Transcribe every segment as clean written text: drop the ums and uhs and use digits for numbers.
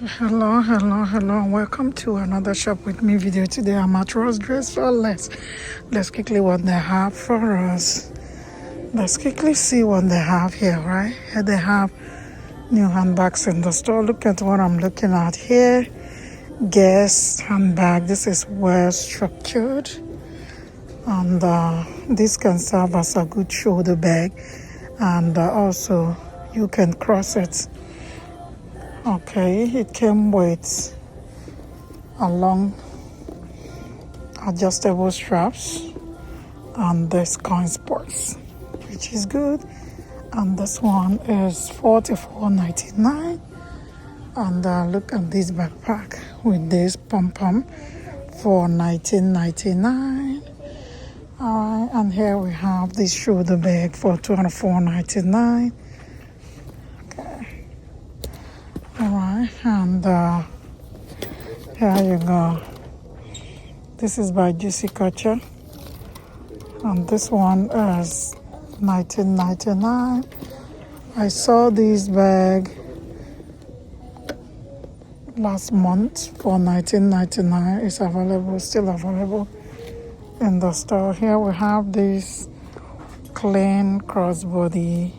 Hello, and welcome to another shop with me video. Today I'm at Ross Dress for Less. Let's quickly what they have for us. Let's quickly see what they have here, right? Here they have new handbags in the store. Look at what I'm looking at here. Guess handbag. This is well structured, and this can serve as a good shoulder bag, and also you can cross it. Okay, it came with a long adjustable straps and this coin sports, which is good. And this one is $44.99. And look at this backpack with this pom-pom for $19.99. Alright, and here we have this shoulder bag for $24.99. Alright, and here you go. This is by Juicy Culture, and this one is $19.99. I saw this bag last month for $19.99. It's available, still available in the store. Here we have this clean crossbody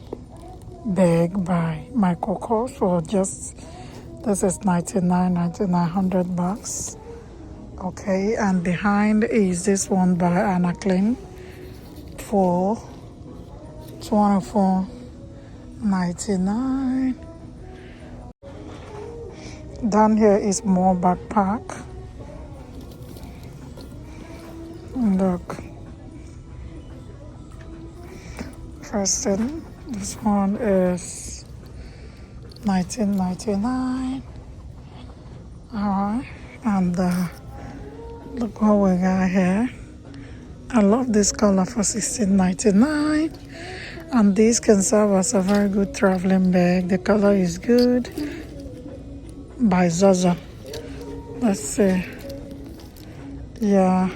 bag by Michael Kors for just, this is $99.99, $100. Okay, and behind is this one by Anna Klein for $24.99. Down here is more backpack. Look, first thing, this one is $19.99. Alright, and look what we got here. I love this color for $16.99. And this can serve as a very good traveling bag. The color is good. By Zaza. Let's see. Yeah.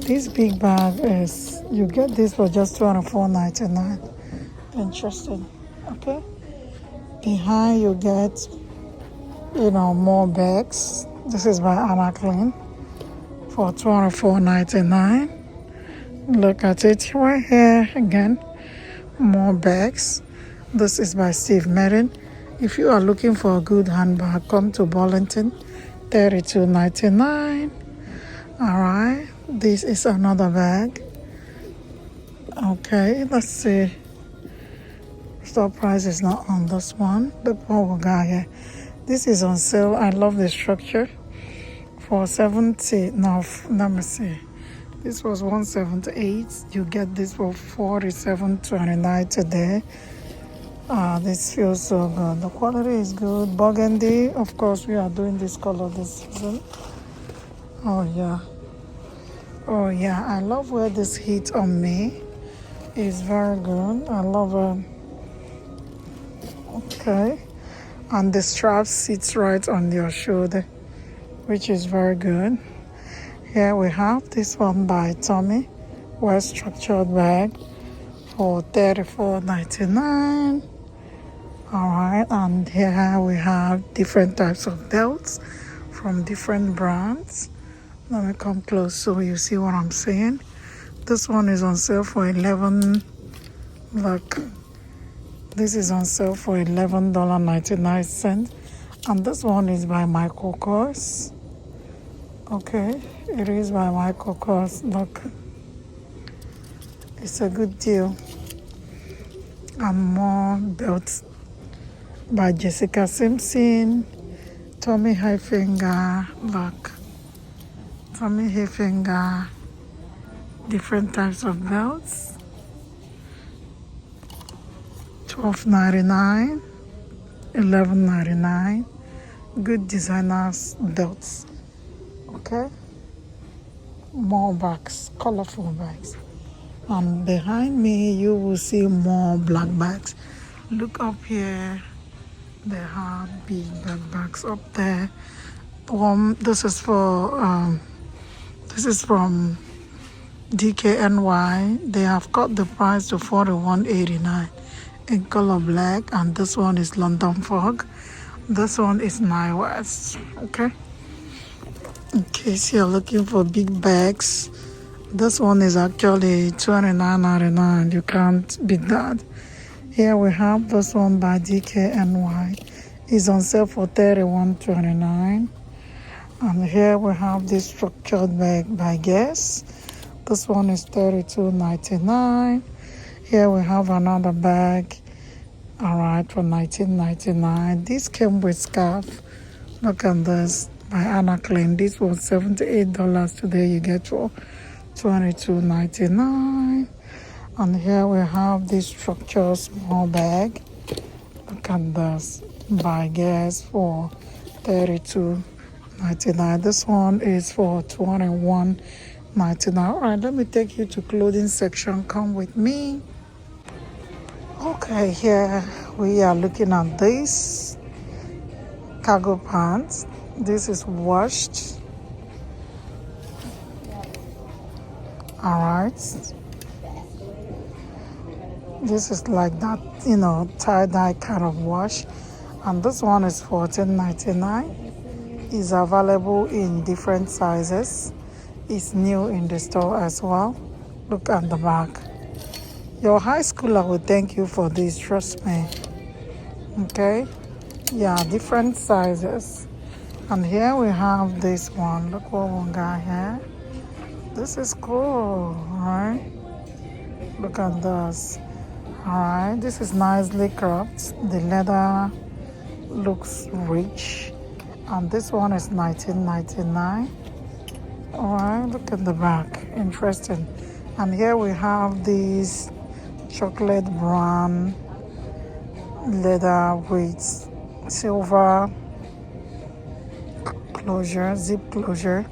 This big bag is, you get this for just $24.99. Interesting. Okay. Behind you get, more bags. This is by Anna Klein for $24.99. Look at it right here again. More bags. This is by Steve Madden. If you are looking for a good handbag, come to Burlington. $32.99. Alright. This is another bag. Okay, let's see. Store price is not on this one. Look what we got here. This is on sale. I love the structure. For $70. Now, let me see. This was $178. You get this for $47.29 today. This feels so good. The quality is good. Burgundy. Of course, we are doing this color this season. Oh yeah. I love where this hits on me. It's very good. I love it. Okay. And the strap sits right on your shoulder, which is very good. Here we have this one by Tommy, well structured bag for $34.99. Alright, and here we have different types of belts from different brands. Let me come close so you see what I'm saying. This one is on sale for $11. Look, this is on sale for $11.99. And this one is by Michael Kors. Okay, it is by Michael Kors. Look, it's a good deal. And more belts by Jessica Simpson, Tommy Hilfiger. Look, Tommy Hilfiger, different types of belts. $12.99, $11.99. Good designers belts. Okay, more bags, colorful bags. And behind me you will see more black bags. Look up here, they have big bags up there. This is for this is from DKNY. They have cut the price to $41.89 in color black, and this one is London Fog. This one is 9 West. Okay. In case you're looking for big bags, this one is actually $29.99. You can't beat that. Here we have this one by DKNY. It's on sale for $31.29. And here we have this structured bag by Guess. This one is $32.99. Here we have another bag, all right, for $19.99. This came with scarf. Look at this by Anna Klein. This was $78. Today you get for $22.99. And here we have this structured small bag. Look at this by Guess for $32.99. This one is for $21.99. All right, let me take you to clothing section. Come with me. Okay, here we are looking at this cargo pants. This is washed. All right. This is like that, tie-dye kind of wash. And this one is $14.99. It's available in different sizes. It's new in the store as well. Look at the back. Your high schooler will thank you for this, trust me. Okay? Yeah, different sizes. And here we have this one. Look what we got here. This is cool, right? Look at this. Alright, this is nicely cropped. The leather looks rich. And this one is $19.99. Alright, look at the back. Interesting. And here we have this chocolate brown leather with silver closure, zip closure.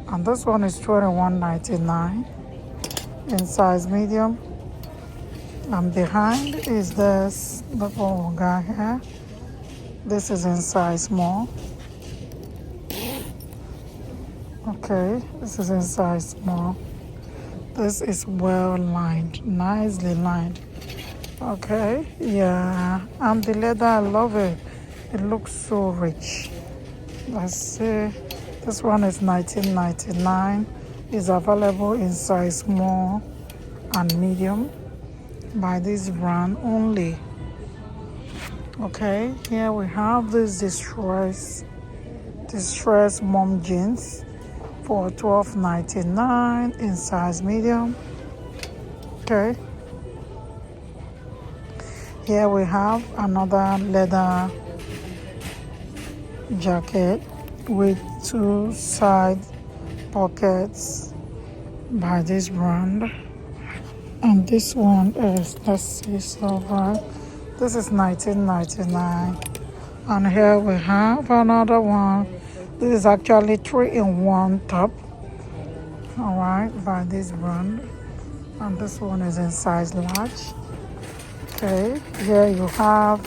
And this one is $21.99 in size medium. And behind is this, look what we got here. This is in size small. Okay, this is in size small. This is well lined, nicely lined. Okay, yeah, and the leather, I love it. It looks so rich. Let's see. This one is $19.99. It's available in size small and medium by this brand only. Okay, here we have this distressed mom jeans for $12.99 in size medium. Okay, here we have another leather jacket with 2 side pockets by this brand. And this one is, let's see, silver. This is $19.99. And here we have another one. This is actually 3-in-1 top. All right, by this brand. And this one is in size large. Okay, here you have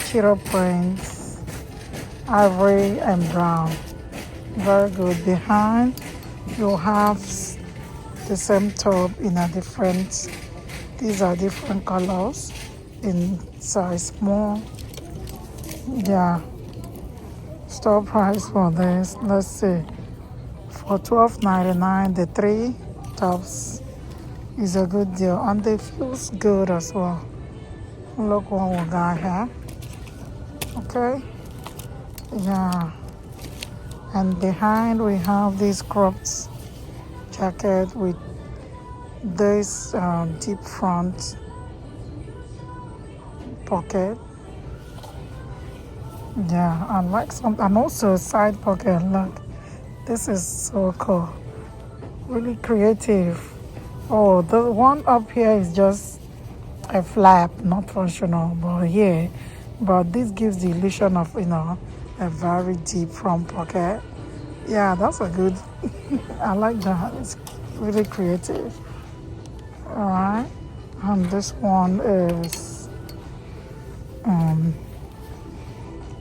cheetah prints, ivory and brown. Very good. Behind you have the same top in a different, these are different colors in size small. Yeah, store price for this, let's see, for $12.99. The 3 tops is a good deal, and they feels good as well. Look what we got here. Okay, yeah, and behind we have this cropped jacket with this deep front pocket. Yeah, and like and also side pocket. Look, this is so cool, really creative. Oh, the one up here is just a flap, not functional, but yeah, but this gives the illusion of a very deep front pocket. Yeah, that's a good. I like that. It's really creative. All right, and this one is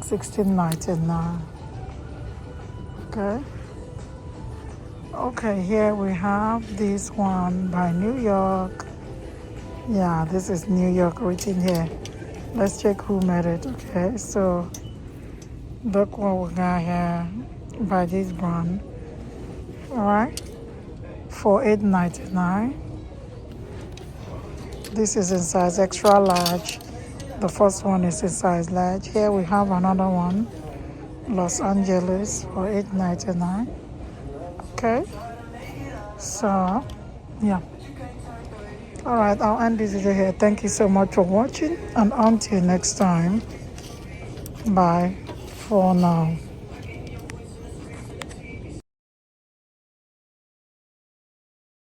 $16.99. Okay. Okay, here we have this one by New York. Yeah, this is New York written here. Let's check who made it. Okay, so Look what we got here by this brand. Alright, for $8.99. This is in size extra large. The first one is in size large. Here we have another one, Los Angeles, for $8.99. Okay, so yeah. Alright, I'll end this video here. Thank you so much for watching, and until next time, bye for now.